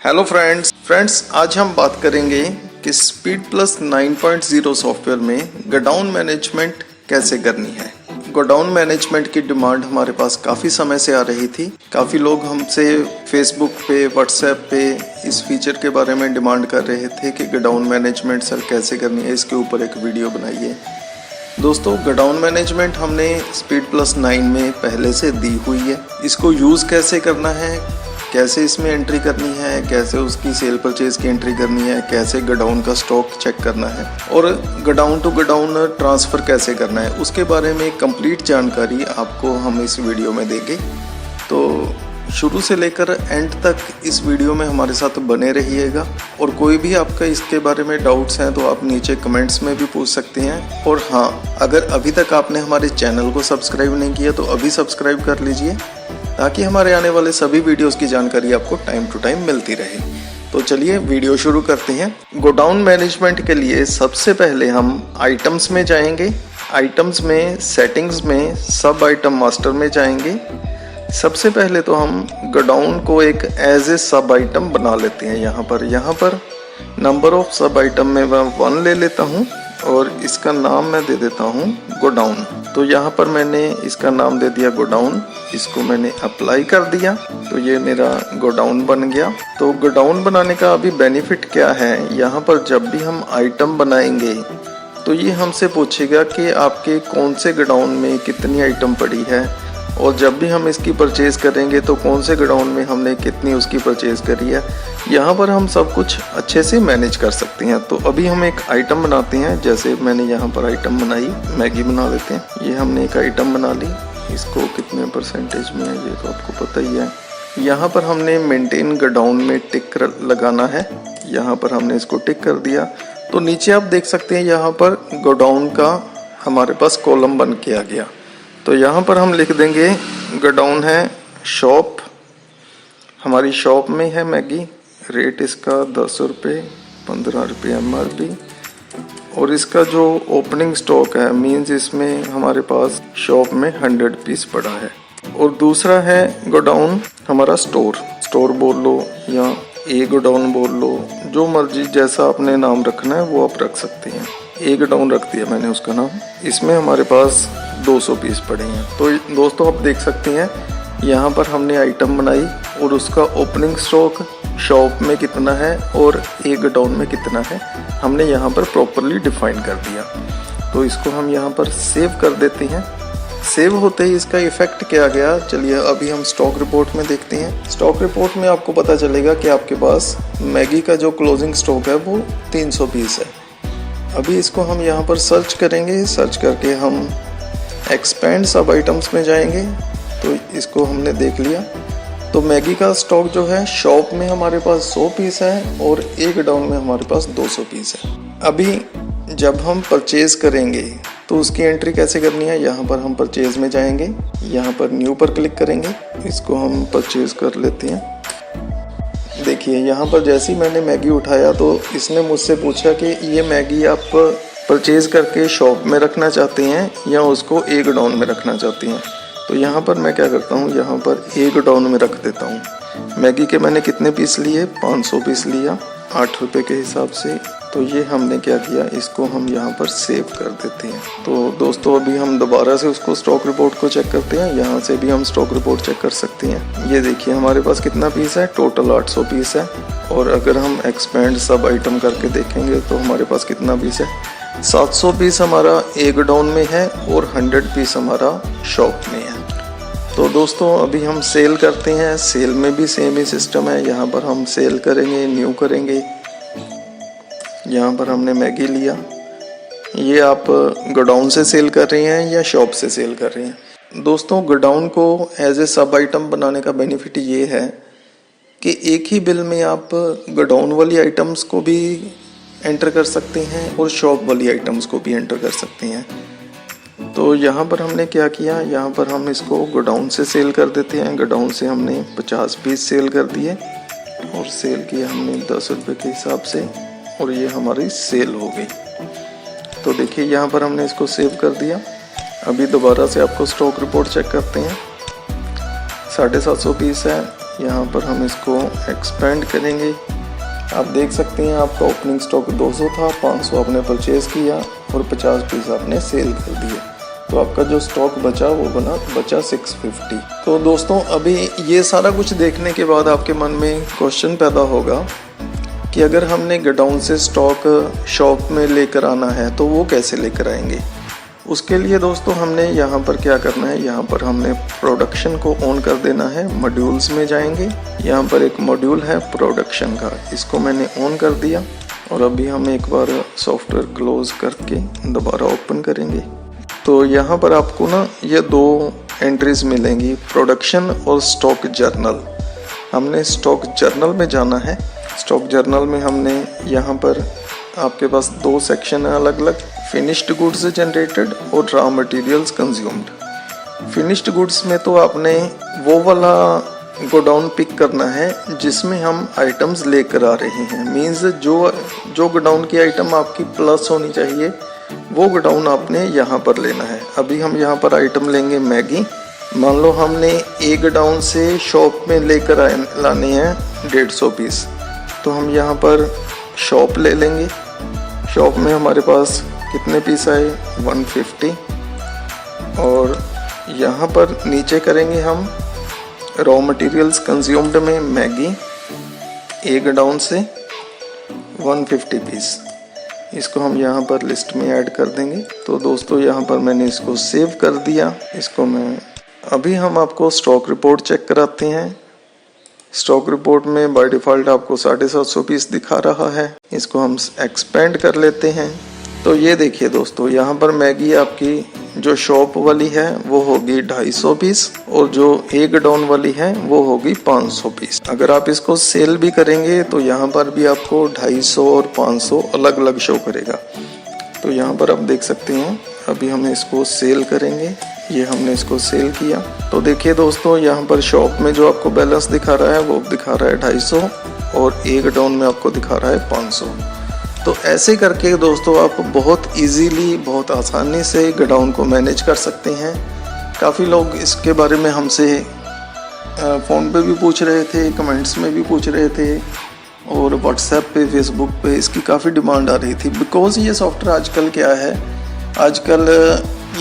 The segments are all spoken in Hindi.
हेलो फ्रेंड्स आज हम बात करेंगे कि स्पीड प्लस 9.0 सॉफ्टवेयर में गोडाउन मैनेजमेंट कैसे करनी है। गोडाउन मैनेजमेंट की डिमांड हमारे पास काफ़ी समय से आ रही थी। काफ़ी लोग हमसे फेसबुक पे, व्हाट्सएप पे इस फीचर के बारे में डिमांड कर रहे थे कि गोडाउन मैनेजमेंट सर कैसे करनी है, इसके ऊपर एक वीडियो बनाइए। दोस्तों, गोडाउन मैनेजमेंट हमने स्पीड प्लस 9 में पहले से दी हुई है। इसको यूज़ कैसे करना है, कैसे इसमें एंट्री करनी है, कैसे उसकी सेल परचेज की एंट्री करनी है, कैसे गोडाउन का स्टॉक चेक करना है और गोडाउन टू गोडाउन ट्रांसफ़र कैसे करना है, उसके बारे में कंप्लीट जानकारी आपको हम इस वीडियो में देंगे। तो शुरू से लेकर एंड तक इस वीडियो में हमारे साथ बने रहिएगा और कोई भी आपका इसके बारे में डाउट्स हैं तो आप नीचे कमेंट्स में भी पूछ सकते हैं। और हाँ, अगर अभी तक आपने हमारे चैनल को सब्सक्राइब नहीं किया तो अभी सब्सक्राइब कर लीजिए ताकि हमारे आने वाले सभी वीडियोस की जानकारी आपको टाइम टू टाइम मिलती रहे। तो चलिए वीडियो शुरू करते हैं। गोडाउन मैनेजमेंट के लिए सबसे पहले हम आइटम्स में जाएंगे। आइटम्स में सेटिंग्स में सब आइटम मास्टर में जाएंगे। सबसे पहले तो हम गोडाउन को एक एज ए सब आइटम बना लेते हैं। यहाँ पर नंबर ऑफ सब आइटम में मैं 1 ले लेता हूँ और इसका नाम मैं दे देता हूँ गोडाउन। तो यहाँ पर मैंने इसका नाम दे दिया गोडाउन। इसको मैंने अप्लाई कर दिया तो ये मेरा गोडाउन बन गया। तो गोडाउन बनाने का अभी बेनिफिट क्या है, यहाँ पर जब भी हम आइटम बनाएंगे तो ये हमसे पूछेगा कि आपके कौन से गोडाउन में कितनी आइटम पड़ी है, और जब भी हम इसकी परचेज़ करेंगे तो कौन से गोडाउन में हमने कितनी उसकी परचेज़ करी है। यहाँ पर हम सब कुछ अच्छे से मैनेज कर सकते हैं। तो अभी हम एक आइटम बनाते हैं। जैसे मैंने यहाँ पर आइटम बनाई, मैगी बना लेते हैं। ये हमने एक आइटम बना ली। इसको कितने परसेंटेज में है ये तो आपको पता ही है। यहाँ पर हमने मेंटेन गोडाउन में टिक लगाना है। यहाँ पर हमने इसको टिक कर दिया। तो नीचे आप देख सकते हैं यहाँ पर गोडाउन का हमारे पास कॉलम बन के आ गया। तो यहाँ पर हम लिख देंगे गोडाउन है शॉप। हमारी शॉप में है मैगी। रेट इसका 10 रुपये, 15 रुपये MRP। और इसका जो ओपनिंग स्टॉक है, मीन्स इसमें हमारे पास शॉप में 100 पीस पड़ा है। और दूसरा है गोडाउन हमारा स्टोर बोल लो या गोडाउन बोल लो, जो मर्जी जैसा आपने नाम रखना है वो आप रख सकते हैं। गोडाउन रख दिया मैंने उसका नाम। इसमें हमारे पास 200 पीस पड़े हैं। तो दोस्तों आप देख सकते हैं यहाँ पर हमने आइटम बनाई और उसका ओपनिंग स्टॉक शॉप में कितना है और गोडाउन में कितना है हमने यहाँ पर प्रॉपरली डिफाइन कर दिया। तो इसको हम यहाँ पर सेव कर देते हैं। सेव होते ही इसका इफेक्ट क्या गया, चलिए अभी हम स्टॉक रिपोर्ट में देखते हैं। स्टॉक रिपोर्ट में आपको पता चलेगा कि आपके पास मैगी का जो क्लोजिंग स्टॉक है वो 300 पीस है। अभी इसको हम यहाँ पर सर्च करेंगे। सर्च करके हम एक्सपेंड सब आइटम्स में जाएंगे। तो इसको हमने देख लिया। तो मैगी का स्टॉक जो है शॉप में हमारे पास 100 पीस है और गोडाउन में हमारे पास 200 पीस है। अभी जब हम परचेज करेंगे तो उसकी एंट्री कैसे करनी है, यहाँ पर हम परचेज में जाएंगे। यहाँ पर न्यू पर क्लिक करेंगे। इसको हम परचेज कर लेते हैं। देखिए यहाँ पर जैसे ही मैंने मैगी उठाया तो इसने मुझसे पूछा कि ये मैगी आप परचेज करके शॉप में रखना चाहते हैं या उसको गोडाउन में रखना चाहते हैं। तो यहाँ पर मैं क्या करता हूँ, यहाँ पर गोडाउन में रख देता हूँ। मैगी के मैंने कितने पीस लिए, 500 पीस लिया 8 रुपये के हिसाब से। तो ये हमने क्या किया, इसको हम यहाँ पर सेव कर देते हैं। तो दोस्तों अभी हम दोबारा से उसको स्टॉक रिपोर्ट को चेक करते हैं। यहाँ से भी हम स्टॉक रिपोर्ट चेक कर सकते हैं। ये देखिए हमारे पास कितना पीस है, टोटल 800 पीस है। और अगर हम एक्सपेंड सब आइटम करके देखेंगे तो हमारे पास कितना पीस है, 700 पीस हमारा गोडाउन में है और 100 पीस हमारा शॉप में है। तो दोस्तों अभी हम सेल करते हैं। सेल में भी सेम ही सिस्टम है। यहाँ पर हम सेल करेंगे, न्यू करेंगे। यहाँ पर हमने मैगी लिया। ये आप गोडाउन से सेल कर रहे हैं या शॉप से सेल कर रहे हैं। दोस्तों गोडाउन को एज ए सब आइटम बनाने का बेनिफिट ये है कि एक ही बिल में आप गोडाउन वाली आइटम्स को भी एंटर कर सकते हैं और शॉप वाली आइटम्स को भी एंटर कर सकते हैं। तो यहाँ पर हमने क्या किया, यहाँ पर हम इसको गोडाउन से सेल कर देते हैं। गोडाउन से हमने 50 पीस सेल कर दिए और सेल किया हमने 10 रुपये के हिसाब से और ये हमारी सेल हो गई। तो देखिए यहाँ पर हमने इसको सेव कर दिया। अभी दोबारा से आपको स्टॉक रिपोर्ट चेक करते हैं। 750 पीस है यहाँ पर हम इसको एक्सपेंड करेंगे। आप देख सकते हैं आपका ओपनिंग स्टॉक 200 था, 500 आपने परचेज़ किया और 50 पीस आपने सेल कर दिए, तो आपका जो स्टॉक बचा वो बचा 650। तो दोस्तों अभी ये सारा कुछ देखने के बाद आपके मन में क्वेश्चन पैदा होगा कि अगर हमने गोडाउन से स्टॉक शॉप में लेकर आना है तो वो कैसे लेकर आएंगे। उसके लिए दोस्तों हमने यहाँ पर क्या करना है, यहाँ पर हमने प्रोडक्शन को ऑन कर देना है। मॉड्यूल्स में जाएंगे, यहाँ पर एक मॉड्यूल है प्रोडक्शन का, इसको मैंने ऑन कर दिया और अभी हम एक बार सॉफ्टवेयर क्लोज करके दोबारा ओपन करेंगे। तो यहाँ पर आपको ना ये 2 एंट्रीज मिलेंगी, प्रोडक्शन और स्टॉक जर्नल। हमने स्टॉक जर्नल में जाना है। स्टॉक जर्नल में हमने यहाँ पर आपके पास 2 सेक्शन है अलग अलग, फिनिश्ड गुड्स जनरेटेड और raw materials consumed. Finished goods में तो आपने वो वाला गोडाउन पिक करना है जिसमें हम आइटम्स लेकर आ रहे हैं। मींस जो गोडाउन की आइटम आपकी प्लस होनी चाहिए वो गोडाउन आपने यहाँ पर लेना है। अभी हम यहाँ पर आइटम लेंगे मैगी। मान लो हमने एक गोडाउन से शॉप में लेकर लाने हैं 150 पीस, तो हम यहाँ पर शॉप ले लेंगे। शॉप में हमारे पास कितने पीस आए, 150। और यहाँ पर नीचे करेंगे हम रॉ मटेरियल्स कंज्यूम्ड में मैगी, एक गोडाउन से 150 पीस, इसको हम यहाँ पर लिस्ट में ऐड कर देंगे। तो दोस्तों यहाँ पर मैंने इसको सेव कर दिया। इसको मैं अभी हम आपको स्टॉक रिपोर्ट चेक कराते हैं। स्टॉक रिपोर्ट में बाय डिफ़ॉल्ट आपको 750 पीस दिखा रहा है। इसको हम एक्सपेंड कर लेते हैं। तो ये देखिए दोस्तों, यहाँ पर मैगी आपकी जो शॉप वाली है वो होगी 250 पीस और जो एक गोडाउन वाली है वो होगी 500 पीस। अगर आप इसको सेल भी करेंगे तो यहाँ पर भी आपको 250 और 500 अलग अलग शो करेगा। तो यहाँ पर आप देख सकते हैं, अभी हम इसको सेल करेंगे। ये हमने इसको सेल किया। तो देखिए दोस्तों, यहाँ पर शॉप में जो आपको बैलेंस दिखा रहा है वो दिखा रहा है 250 और एक गोडाउन में आपको दिखा रहा है 500। तो ऐसे करके दोस्तों आप बहुत इजीली, बहुत आसानी से गोडाउन को मैनेज कर सकते हैं। काफ़ी लोग इसके बारे में हमसे फ़ोन पे भी पूछ रहे थे, कमेंट्स में भी पूछ रहे थे और व्हाट्सएप पे, फेसबुक पे इसकी काफ़ी डिमांड आ रही थी। बिकॉज़ ये सॉफ्टवेयर आजकल क्या है, आजकल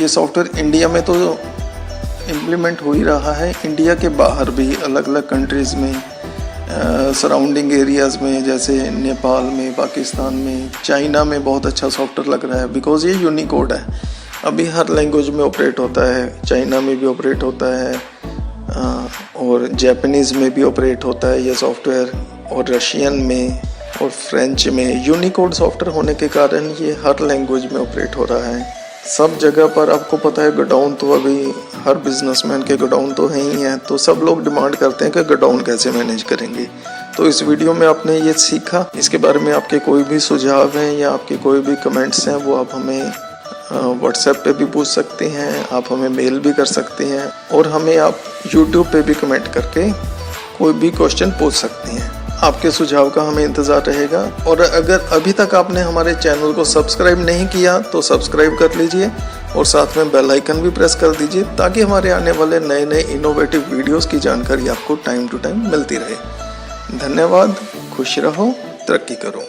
ये सॉफ्टवेयर इंडिया में तो इम्प्लीमेंट हो ही रहा है, इंडिया के बाहर भी अलग अलग कंट्रीज़ में, सराउंडिंग एरियाज़ में, जैसे नेपाल में, पाकिस्तान में, चाइना में बहुत अच्छा सॉफ्टवेयर लग रहा है। बिकॉज़ ये यूनिकोड है, अभी हर लैंग्वेज में ऑपरेट होता है। चाइना में भी ऑपरेट होता है और जापानीज़ में भी ऑपरेट होता है ये सॉफ्टवेयर, और रशियन में और फ्रेंच में। यूनिकोड सॉफ्टवेयर होने के कारण ये हर लैंग्वेज में ऑपरेट हो रहा है सब जगह पर। आपको पता है गोडाउन तो अभी हर बिजनेसमैन के गोडाउन तो है ही हैं, तो सब लोग डिमांड करते हैं कि गोडाउन कैसे मैनेज करेंगे। तो इस वीडियो में आपने ये सीखा। इसके बारे में आपके कोई भी सुझाव हैं या आपके कोई भी कमेंट्स हैं वो आप हमें व्हाट्सएप पे भी पूछ सकते हैं, आप हमें मेल भी कर सकते हैं और हमें आप यूट्यूब पे भी कमेंट करके कोई भी क्वेश्चन पूछ सकते हैं। आपके सुझाव का हमें इंतज़ार रहेगा। और अगर अभी तक आपने हमारे चैनल को सब्सक्राइब नहीं किया तो सब्सक्राइब कर लीजिए और साथ में बेल आइकन भी प्रेस कर दीजिए ताकि हमारे आने वाले नए नए इनोवेटिव वीडियोस की जानकारी आपको टाइम टू टाइम मिलती रहे। धन्यवाद। खुश रहो, तरक्की करो।